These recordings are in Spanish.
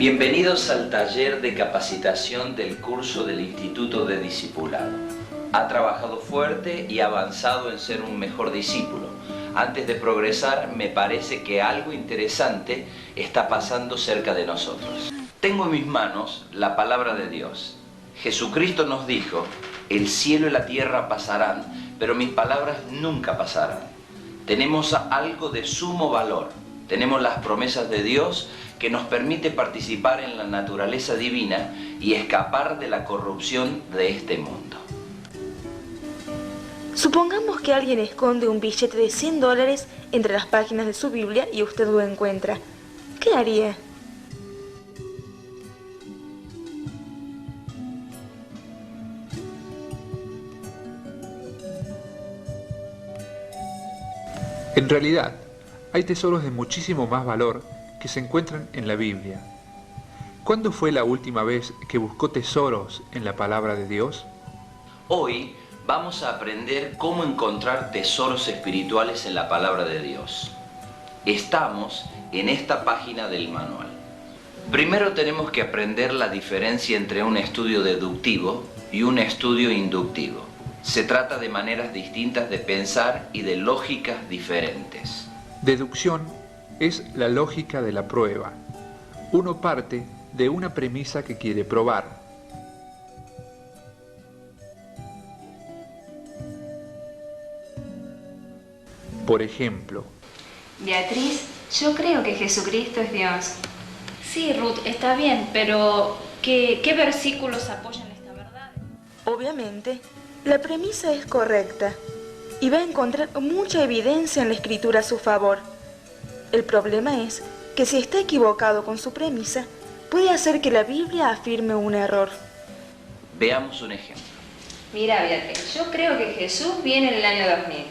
Bienvenidos al taller de capacitación del curso del Instituto de Discipulado. Ha trabajado fuerte y avanzado en ser un mejor discípulo. Antes de progresar, me parece que algo interesante está pasando cerca de nosotros. Tengo en mis manos la palabra de Dios. Jesucristo nos dijo: el cielo y la tierra pasarán, pero mis palabras nunca pasarán. Tenemos algo de sumo valor. Tenemos las promesas de Dios que nos permite participar en la naturaleza divina y escapar de la corrupción de este mundo. Supongamos que alguien esconde un billete de $100 entre las páginas de su Biblia y usted lo encuentra. ¿Qué haría? En realidad, hay tesoros de muchísimo más valor que se encuentran en la Biblia. ¿Cuándo fue la última vez que buscó tesoros en la palabra de Dios? Hoy vamos a aprender cómo encontrar tesoros espirituales en la palabra de Dios. Estamos en esta página del manual. Primero tenemos que aprender la diferencia entre un estudio deductivo y un estudio inductivo. Se trata de maneras distintas de pensar y de lógicas diferentes. Deducción es la lógica de la prueba. Uno parte de una premisa que quiere probar. Por ejemplo, Beatriz, yo creo que Jesucristo es Dios. Sí, Ruth, está bien, pero ¿qué versículos apoyan esta verdad? Obviamente, la premisa es correcta y va a encontrar mucha evidencia en la Escritura a su favor. El problema es que si está equivocado con su premisa, puede hacer que la Biblia afirme un error. Veamos un ejemplo. Mira, Beatriz, yo creo que Jesús viene en el año 2000.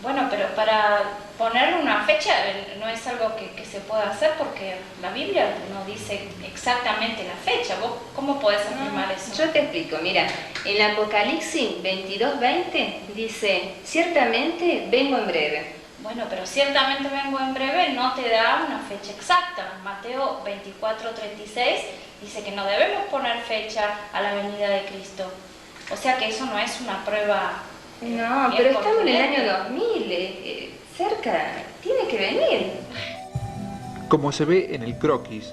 Bueno, pero para ponerle una fecha no es algo que se pueda hacer porque la Biblia no dice exactamente la fecha. ¿Vos cómo podés afirmar eso? Yo te explico, mira, en el Apocalipsis 22:20 dice: ciertamente vengo en breve. Bueno, pero ciertamente vengo en breve no te da una fecha exacta. Mateo 24:36 dice que no debemos poner fecha a la venida de Cristo. O sea que eso no es una prueba. No, pero estamos en el año 2000, cerca, tiene que venir. como se ve en el croquis,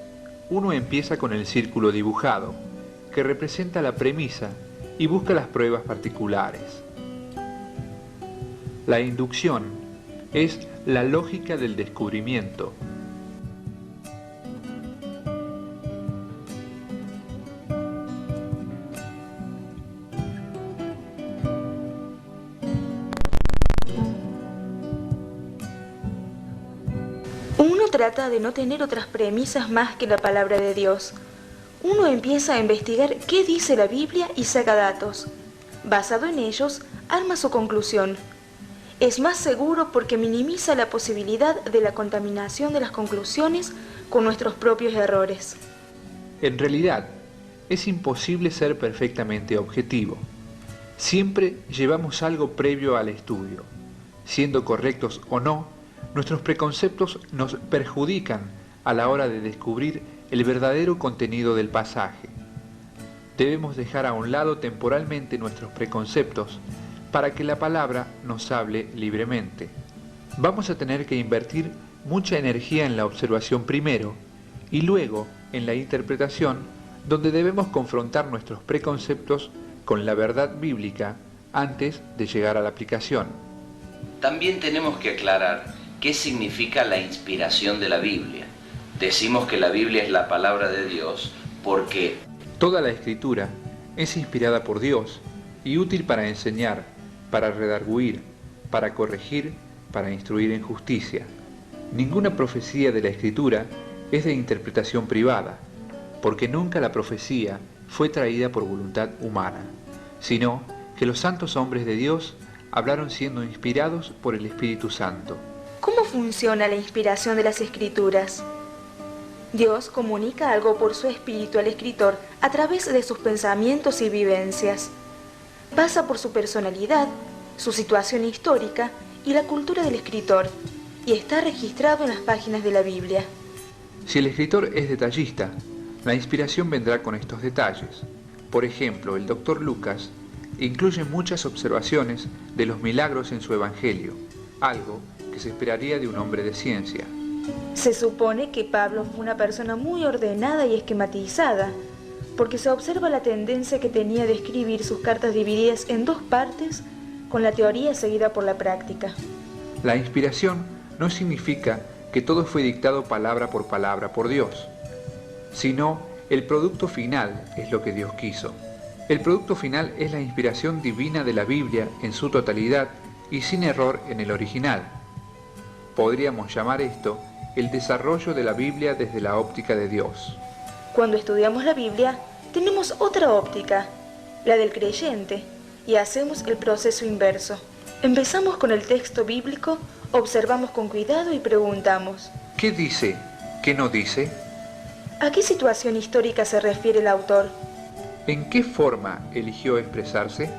uno empieza con el círculo dibujado, que representa la premisa y busca las pruebas particulares. La inducción es la lógica del descubrimiento. Uno trata de no tener otras premisas más que la palabra de Dios. Uno empieza a investigar qué dice la Biblia y saca datos. Basado en ellos, arma su conclusión. Es más seguro porque minimiza la posibilidad de la contaminación de las conclusiones con nuestros propios errores. En realidad, es imposible ser perfectamente objetivo. Siempre llevamos algo previo al estudio. Siendo correctos o no, nuestros preconceptos nos perjudican a la hora de descubrir el verdadero contenido del pasaje. Debemos dejar a un lado temporalmente nuestros preconceptos para que la palabra nos hable libremente. Vamos a tener que invertir mucha energía en la observación primero y luego en la interpretación, donde debemos confrontar nuestros preconceptos con la verdad bíblica antes de llegar a la aplicación. También tenemos que aclarar qué significa la inspiración de la Biblia. Decimos que la Biblia es la palabra de Dios porque toda la Escritura es inspirada por Dios y útil para enseñar, para redarguir, para corregir, para instruir en justicia. Ninguna profecía de la Escritura es de interpretación privada, porque nunca la profecía fue traída por voluntad humana, sino que los santos hombres de Dios hablaron siendo inspirados por el Espíritu Santo. ¿Cómo funciona la inspiración de las Escrituras? Dios comunica algo por su espíritu al escritor a través de sus pensamientos y vivencias. Pasa por su personalidad, su situación histórica y la cultura del escritor, y está registrado en las páginas de la Biblia. Si el escritor es detallista, La inspiración vendrá con estos detalles. Por ejemplo, el Dr. Lucas incluye muchas observaciones de los milagros en su Evangelio, algo que se esperaría de un hombre de ciencia. Se supone que Pablo fue una persona muy ordenada y esquematizada, porque se observa la tendencia que tenía de escribir sus cartas divididas en dos partes, con la teoría seguida por la práctica. La inspiración no significa que todo fue dictado palabra por Dios, sino el producto final es lo que Dios quiso. El producto final es la inspiración divina de la Biblia en su totalidad y sin error en el original. Podríamos llamar esto el desarrollo de la Biblia desde la óptica de Dios. Cuando estudiamos la Biblia, tenemos otra óptica, la del creyente, y hacemos el proceso inverso. Empezamos con el texto bíblico, observamos con cuidado y preguntamos: ¿qué dice? ¿Qué no dice? ¿A qué situación histórica se refiere el autor? ¿En qué forma eligió expresarse?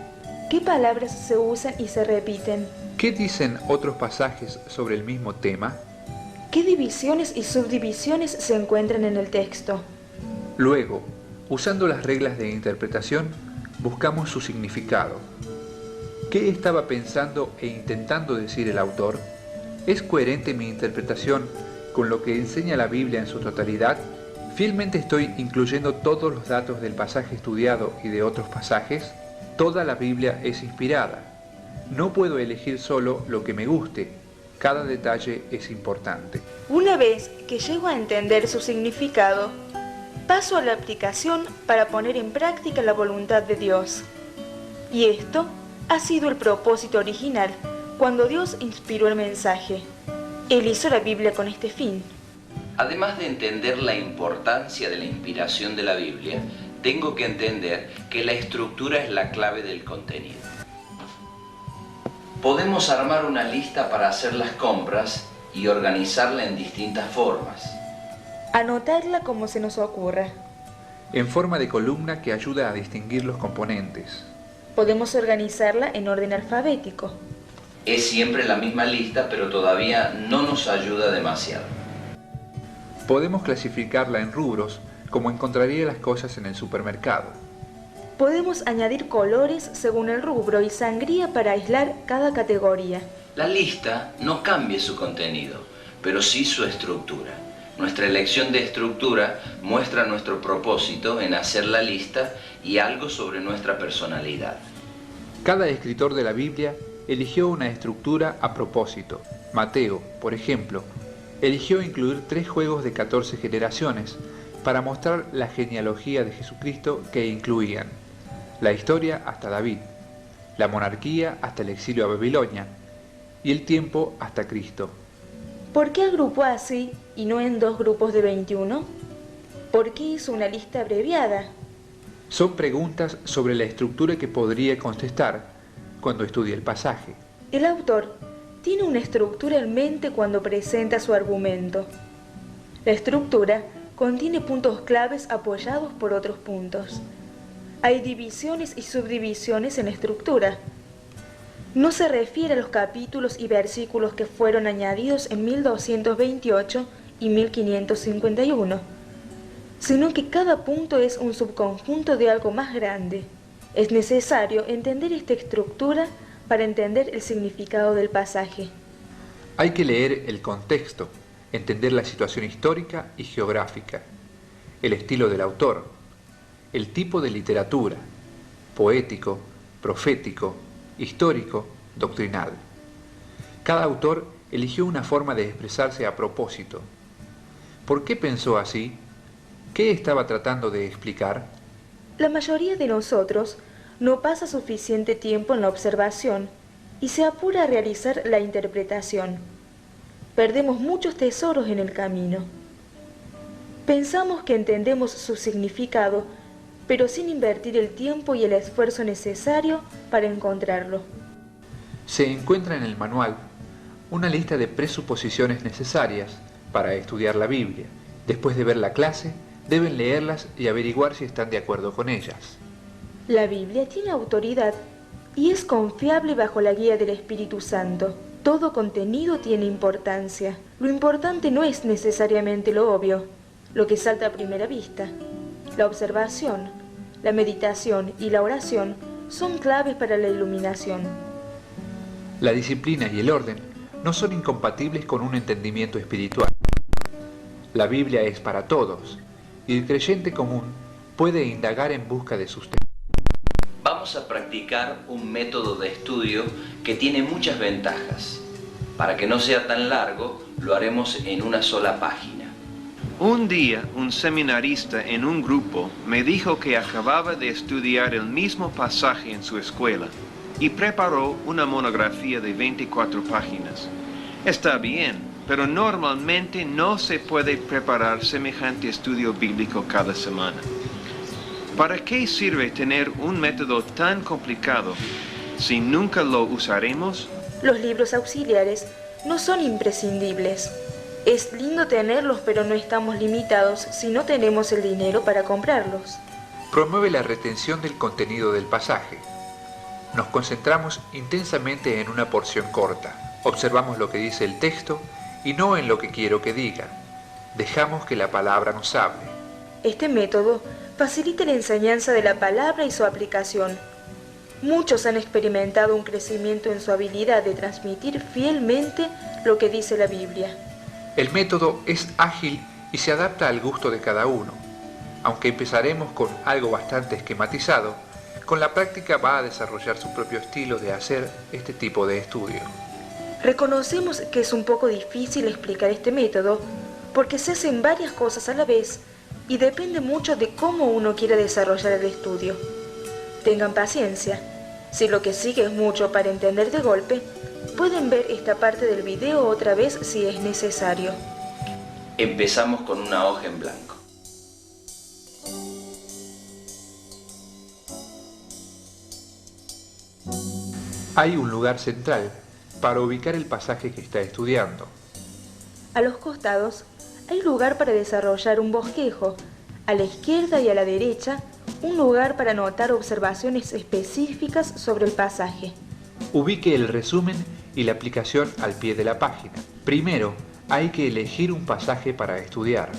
¿Qué palabras se usan y se repiten? ¿Qué dicen otros pasajes sobre el mismo tema? ¿Qué divisiones y subdivisiones se encuentran en el texto? Luego, usando las reglas de interpretación, buscamos su significado. ¿Qué estaba pensando e intentando decir el autor? ¿Es coherente mi interpretación con lo que enseña la Biblia en su totalidad? ¿Fielmente estoy incluyendo todos los datos del pasaje estudiado y de otros pasajes? Toda la Biblia es inspirada. No puedo elegir solo lo que me guste. Cada detalle es importante. Una vez que llego a entender su significado, paso a la aplicación para poner en práctica la voluntad de Dios. Y esto ha sido el propósito original cuando Dios inspiró el mensaje. Él hizo la Biblia con este fin. Además de entender la importancia de la inspiración de la Biblia, tengo que entender que la estructura es la clave del contenido. Podemos armar una lista para hacer las compras y organizarla en distintas formas. Anotarla como se nos ocurra. En forma de columna que ayuda a distinguir los componentes. Podemos organizarla en orden alfabético. Es siempre la misma lista, pero todavía no nos ayuda demasiado. Podemos clasificarla en rubros, como encontraría las cosas en el supermercado. Podemos añadir colores según el rubro y sangría para aislar cada categoría. La lista no cambia su contenido, pero sí su estructura. Nuestra elección de estructura muestra nuestro propósito en hacer la lista y algo sobre nuestra personalidad. Cada escritor de la Biblia eligió una estructura a propósito. Mateo, por ejemplo, eligió incluir 3 juegos de 14 generaciones para mostrar la genealogía de Jesucristo que incluían la historia hasta David, la monarquía hasta el exilio a Babilonia y el tiempo hasta Cristo. ¿Por qué agrupó así y no en 2 grupos de 21? ¿Por qué hizo una lista abreviada? Son preguntas sobre la estructura que podría contestar cuando estudie el pasaje. El autor tiene una estructura en mente cuando presenta su argumento. La estructura contiene puntos claves apoyados por otros puntos. Hay divisiones y subdivisiones en la estructura. No se refiere a los capítulos y versículos que fueron añadidos en 1228 y 1551, sino que cada punto es un subconjunto de algo más grande. Es necesario entender esta estructura para entender el significado del pasaje. Hay que leer el contexto, entender la situación histórica y geográfica, el estilo del autor, el tipo de literatura, poético, profético, histórico, doctrinal. Cada autor eligió una forma de expresarse a propósito. ¿Por qué pensó así? ¿Qué estaba tratando de explicar? La mayoría de nosotros no pasa suficiente tiempo en la observación y se apura a realizar la interpretación. Perdemos muchos tesoros en el camino. Pensamos que entendemos su significado, pero sin invertir el tiempo y el esfuerzo necesario para encontrarlo. Se encuentra en el manual una lista de presuposiciones necesarias para estudiar la Biblia. Después de ver la clase, deben leerlas y averiguar si están de acuerdo con ellas. La Biblia tiene autoridad y es confiable bajo la guía del Espíritu Santo. Todo contenido tiene importancia. Lo importante no es necesariamente lo obvio, lo que salta a primera vista. La observación, la meditación y la oración son claves para la iluminación. La disciplina y el orden no son incompatibles con un entendimiento espiritual. La Biblia es para todos, y el creyente común puede indagar en busca de sus textos. Vamos a practicar un método de estudio que tiene muchas ventajas. Para que no sea tan largo, lo haremos en una sola página. Un día, un seminarista en un grupo me dijo que acababa de estudiar el mismo pasaje en su escuela y preparó una monografía de 24 páginas. Está bien, pero normalmente no se puede preparar semejante estudio bíblico cada semana. ¿Para qué sirve tener un método tan complicado si nunca lo usaremos? Los libros auxiliares no son imprescindibles. Es lindo tenerlos, pero no estamos limitados si no tenemos el dinero para comprarlos. Promueve la retención del contenido del pasaje. Nos concentramos intensamente en una porción corta. Observamos lo que dice el texto y no en lo que quiero que diga. Dejamos que la palabra nos hable. Este método facilita la enseñanza de la palabra y su aplicación. Muchos han experimentado un crecimiento en su habilidad de transmitir fielmente lo que dice la Biblia. El método es ágil y se adapta al gusto de cada uno. Aunque empezaremos con algo bastante esquematizado, con la práctica va a desarrollar su propio estilo de hacer este tipo de estudio. Reconocemos que es un poco difícil explicar este método porque se hacen varias cosas a la vez y depende mucho de cómo uno quiera desarrollar el estudio. Tengan paciencia. Si lo que sigue es mucho para entender de golpe, pueden ver esta parte del video otra vez si es necesario. Empezamos con una hoja en blanco. Hay un lugar central para ubicar el pasaje que está estudiando. A los costados hay lugar para desarrollar un bosquejo. A la izquierda y a la derecha, un lugar para anotar observaciones específicas sobre el pasaje. Ubique el resumen y la aplicación al pie de la página. Primero, hay que elegir un pasaje para estudiar.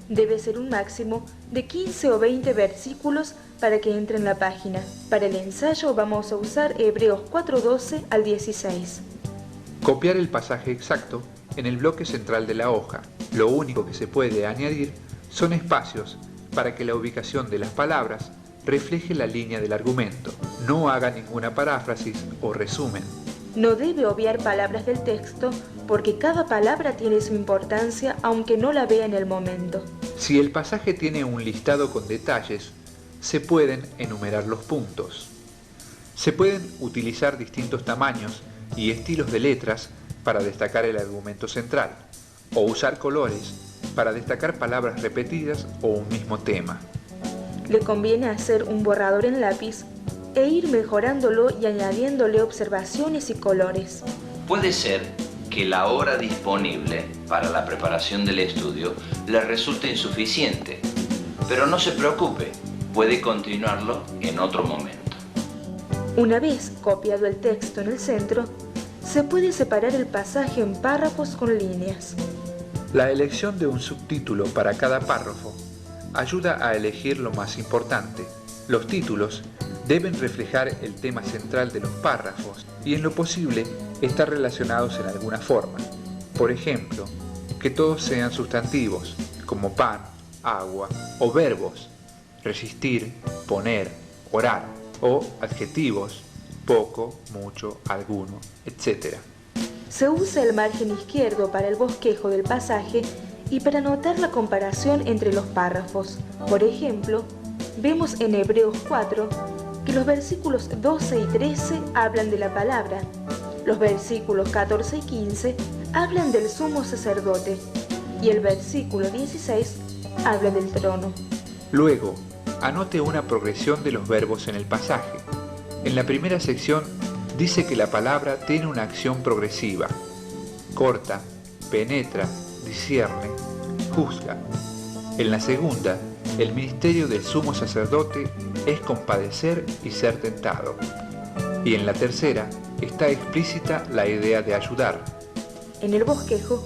Debe ser un máximo de 15 o 20 versículos para que entre en la página. Para el ensayo vamos a usar Hebreos 4:12 al 16. Copiar el pasaje exacto en el bloque central de la hoja. Lo único que se puede añadir son espacios para que la ubicación de las palabras refleje la línea del argumento. No haga ninguna paráfrasis o resumen. No debe obviar palabras del texto porque cada palabra tiene su importancia aunque no la vea en el momento. Si el pasaje tiene un listado con detalles, se pueden enumerar los puntos. Se pueden utilizar distintos tamaños y estilos de letras para destacar el argumento central, o usar colores para destacar palabras repetidas o un mismo tema. Le conviene hacer un borrador en lápiz e ir mejorándolo y añadiéndole observaciones y colores. Puede ser que la hora disponible para la preparación del estudio le resulte insuficiente, pero no se preocupe, puede continuarlo en otro momento. Una vez copiado el texto en el centro, se puede separar el pasaje en párrafos con líneas. La elección de un subtítulo para cada párrafo ayuda a elegir lo más importante. Los títulos deben reflejar el tema central de los párrafos y en lo posible estar relacionados en alguna forma. Por ejemplo, que todos sean sustantivos, como pan, agua, o verbos, resistir, poner, orar, o adjetivos, poco, mucho, alguno, etc. Se usa el margen izquierdo para el bosquejo del pasaje y para notar la comparación entre los párrafos. Por ejemplo, vemos en Hebreos 4 que los versículos 12 y 13 hablan de la palabra, los versículos 14 y 15 hablan del sumo sacerdote y el versículo 16 habla del trono. Luego, anote una progresión de los verbos en el pasaje. En la primera sección dice que la palabra tiene una acción progresiva. Corta, penetra, discierne, juzga. En la segunda, el ministerio del sumo sacerdote es compadecer y ser tentado. Y en la tercera está explícita la idea de ayudar. En el bosquejo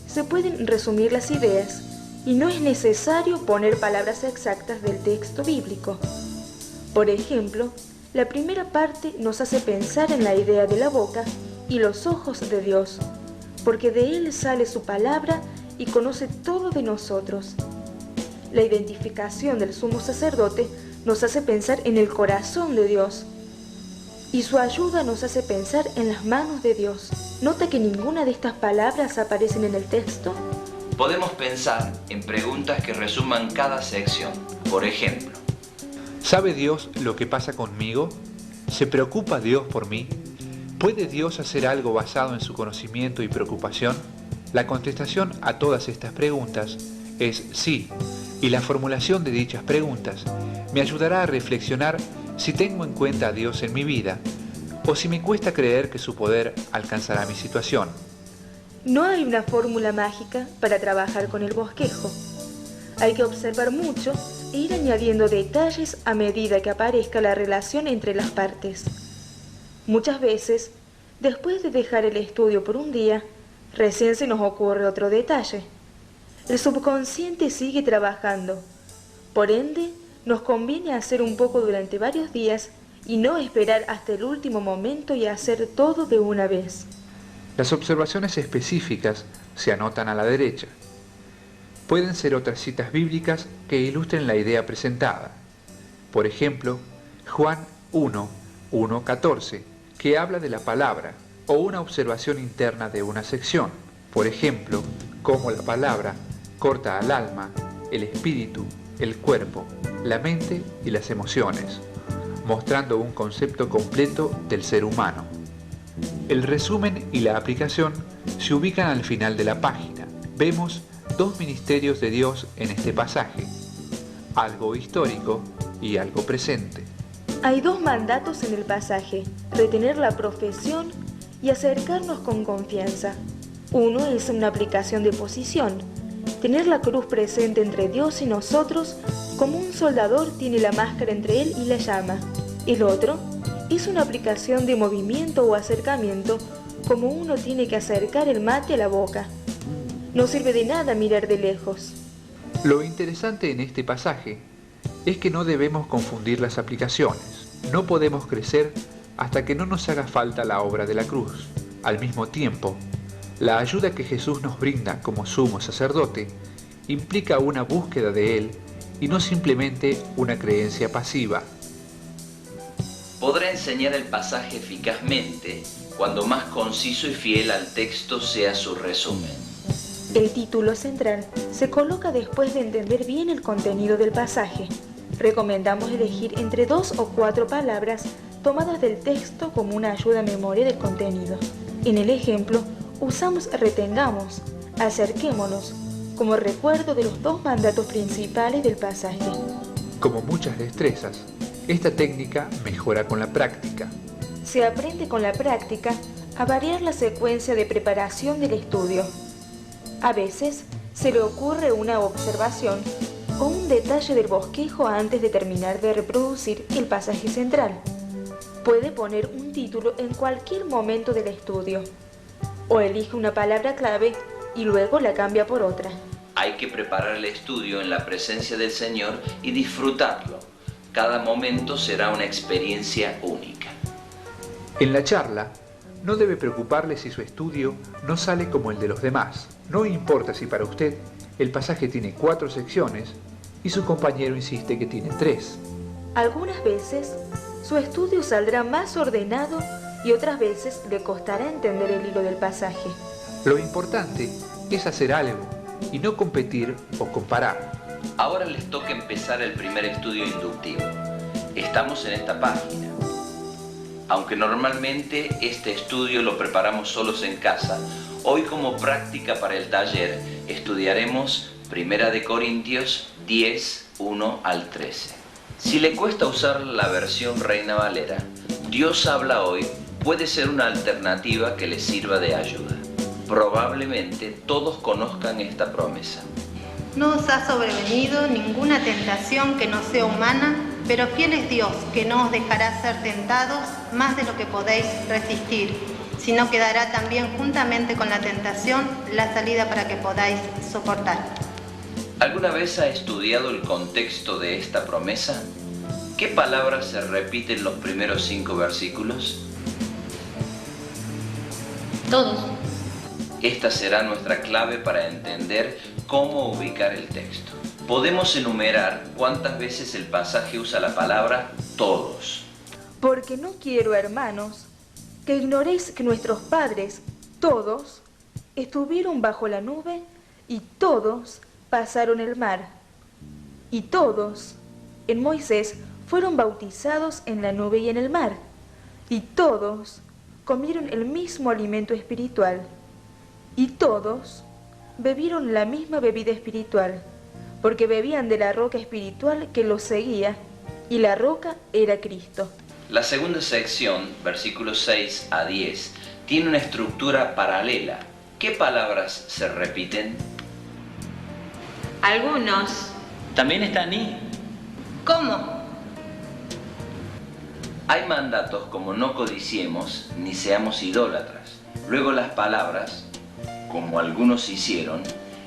se pueden resumir las ideas y no es necesario poner palabras exactas del texto bíblico. Por ejemplo, la primera parte nos hace pensar en la idea de la boca y los ojos de Dios, porque de Él sale su palabra y conoce todo de nosotros. La identificación del sumo sacerdote nos hace pensar en el corazón de Dios, y su ayuda nos hace pensar en las manos de Dios. ¿Nota que ninguna de estas palabras aparecen en el texto? Podemos pensar en preguntas que resuman cada sección. Por ejemplo, ¿sabe Dios lo que pasa conmigo? ¿Se preocupa Dios por mí? ¿Puede Dios hacer algo basado en su conocimiento y preocupación? La contestación a todas estas preguntas es sí, y la formulación de dichas preguntas me ayudará a reflexionar si tengo en cuenta a Dios en mi vida o si me cuesta creer que su poder alcanzará mi situación. No hay una fórmula mágica para trabajar con el bosquejo. Hay que observar mucho e ir añadiendo detalles a medida que aparezca la relación entre las partes. Muchas veces, después de dejar el estudio por un día, recién se nos ocurre otro detalle. El subconsciente sigue trabajando. Por ende, nos conviene hacer un poco durante varios días y no esperar hasta el último momento y hacer todo de una vez. Las observaciones específicas se anotan a la derecha. Pueden ser otras citas bíblicas que ilustren la idea presentada. Por ejemplo, Juan 1:14, que habla de la palabra, o una observación interna de una sección. Por ejemplo, cómo la palabra corta al alma, el espíritu, el cuerpo, la mente y las emociones, mostrando un concepto completo del ser humano. El resumen y la aplicación se ubican al final de la página. Vemos dos ministerios de Dios en este pasaje, algo histórico y algo presente. Hay dos mandatos en el pasaje: retener la profesión y acercarnos con confianza. Uno es una aplicación de posición, tener la cruz presente entre Dios y nosotros, como un soldador tiene la máscara entre él y la llama. El otro es una aplicación de movimiento o acercamiento, como uno tiene que acercar el mate a la boca. No sirve de nada mirar de lejos. Lo interesante en este pasaje es que no debemos confundir las aplicaciones. No podemos crecer hasta que no nos haga falta la obra de la cruz. Al mismo tiempo, la ayuda que Jesús nos brinda como sumo sacerdote implica una búsqueda de Él y no simplemente una creencia pasiva. Podrá enseñar el pasaje eficazmente cuando más conciso y fiel al texto sea su resumen. El título central se coloca después de entender bien el contenido del pasaje. Recomendamos elegir entre 2 o 4 palabras tomadas del texto como una ayuda a memoria del contenido. En el ejemplo, usamos retengamos, acerquémonos, como recuerdo de los dos mandatos principales del pasaje. Como muchas destrezas, esta técnica mejora con la práctica. Se aprende con la práctica a variar la secuencia de preparación del estudio. A veces se le ocurre una observación o un detalle del bosquejo antes de terminar de reproducir el pasaje central. Puede poner un título en cualquier momento del estudio, o elige una palabra clave y luego la cambia por otra. Hay que preparar el estudio en la presencia del Señor y disfrutarlo. Cada momento será una experiencia única. En la charla, no debe preocuparle si su estudio no sale como el de los demás. No importa si para usted el pasaje tiene 4 secciones y su compañero insiste que tiene 3. Algunas veces su estudio saldrá más ordenado y otras veces le costará entender el hilo del pasaje. Lo importante es hacer algo y no competir o comparar. Ahora les toca empezar el primer estudio inductivo. Estamos en esta página. Aunque normalmente este estudio lo preparamos solos en casa, hoy como práctica para el taller estudiaremos 1 Corintios 10, 1 al 13. Si le cuesta usar la versión Reina Valera, Dios habla hoy puede ser una alternativa que les sirva de ayuda. Probablemente todos conozcan esta promesa. No os ha sobrevenido ninguna tentación que no sea humana, pero fiel es Dios, que no os dejará ser tentados más de lo que podéis resistir, sino que dará también juntamente con la tentación la salida para que podáis soportar. ¿Alguna vez ha estudiado el contexto de esta promesa? ¿Qué palabras se repiten en los primeros 5 versículos? Todos. Esta será nuestra clave para entender cómo ubicar el texto. Podemos enumerar cuántas veces el pasaje usa la palabra todos. Porque no quiero, hermanos, que ignoréis que nuestros padres, todos, estuvieron bajo la nube y todos pasaron el mar. Y todos, en Moisés, fueron bautizados en la nube y en el mar. Y todos comieron el mismo alimento espiritual. Y todos bebieron la misma bebida espiritual, porque bebían de la roca espiritual que los seguía, y la roca era Cristo. La segunda sección, versículos 6 a 10, tiene una estructura paralela. ¿Qué palabras se repiten? Algunos. También está ni. ¿Cómo? Hay mandatos como no codiciemos ni seamos idólatras. Luego las palabras, como algunos hicieron,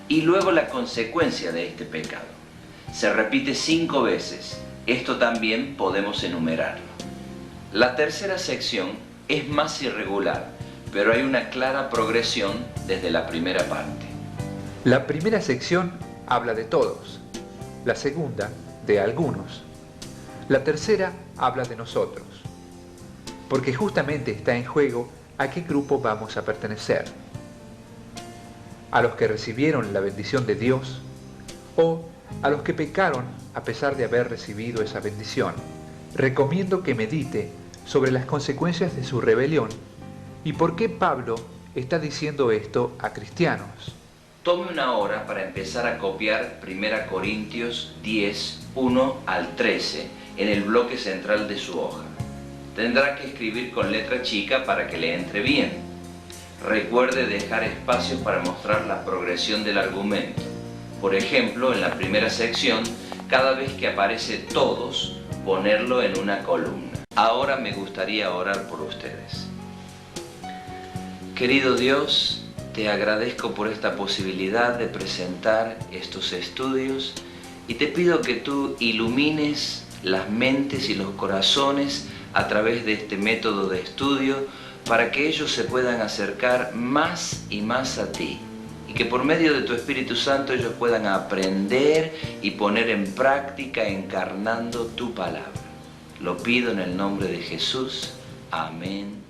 y luego la consecuencia de este pecado. Se repite 5 veces. Esto también podemos enumerarlo. La tercera sección es más irregular, pero hay una clara progresión desde la primera parte. La primera sección habla de todos, la segunda de algunos, la tercera habla de nosotros, porque justamente está en juego a qué grupo vamos a pertenecer. A los que recibieron la bendición de Dios o a los que pecaron a pesar de haber recibido esa bendición. Recomiendo que medite sobre las consecuencias de su rebelión y por qué Pablo está diciendo esto a cristianos. Tome una hora para empezar a copiar 1 Corintios 10, 1 al 13 en el bloque central de su hoja. Tendrá que escribir con letra chica para que le entre bien. Recuerde dejar espacios para mostrar la progresión del argumento. Por ejemplo, en la primera sección, cada vez que aparece todos, ponerlo en una columna. Ahora me gustaría orar por ustedes. Querido Dios, te agradezco por esta posibilidad de presentar estos estudios y te pido que tú ilumines las mentes y los corazones a través de este método de estudio para que ellos se puedan acercar más y más a ti y que por medio de tu Espíritu Santo ellos puedan aprender y poner en práctica encarnando tu palabra. Lo pido en el nombre de Jesús. Amén.